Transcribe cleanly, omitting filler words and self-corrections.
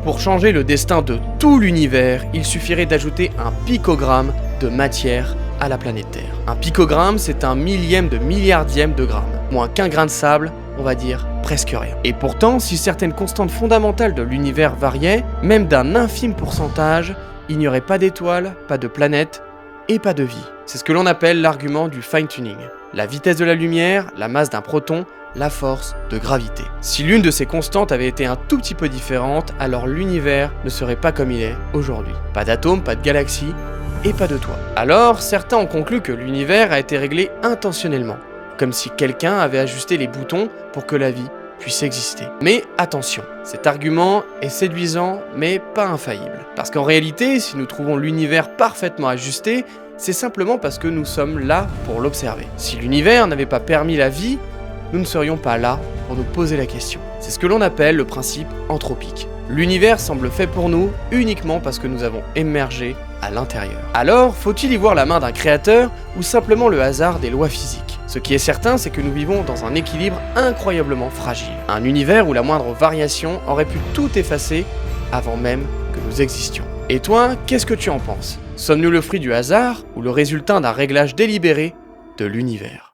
Pour changer le destin de tout l'univers, il suffirait d'ajouter un picogramme de matière à la planète Terre. Un picogramme, c'est un millième de milliardième de gramme. Moins qu'un grain de sable, on va dire presque rien. Et pourtant, si certaines constantes fondamentales de l'univers variaient, même d'un infime pourcentage, il n'y aurait pas d'étoiles, pas de planètes et pas de vie. C'est ce que l'on appelle l'argument du fine-tuning. La vitesse de la lumière, la masse d'un proton, la force de gravité. Si l'une de ces constantes avait été un tout petit peu différente, alors l'univers ne serait pas comme il est aujourd'hui. Pas d'atomes, pas de galaxies et pas de toi. Alors, certains ont conclu que l'univers a été réglé intentionnellement, comme si quelqu'un avait ajusté les boutons pour que la vie puisse exister. Mais attention, cet argument est séduisant mais pas infaillible. Parce qu'en réalité, si nous trouvons l'univers parfaitement ajusté, c'est simplement parce que nous sommes là pour l'observer. Si l'univers n'avait pas permis la vie, nous ne serions pas là pour nous poser la question. C'est ce que l'on appelle le principe anthropique. L'univers semble fait pour nous uniquement parce que nous avons émergé à l'intérieur. Alors, faut-il y voir la main d'un créateur ou simplement le hasard des lois physiques ? Ce qui est certain, c'est que nous vivons dans un équilibre incroyablement fragile. Un univers où la moindre variation aurait pu tout effacer avant même que nous existions. Et toi, qu'est-ce que tu en penses ? Sommes-nous le fruit du hasard ou le résultat d'un réglage délibéré de l'univers ?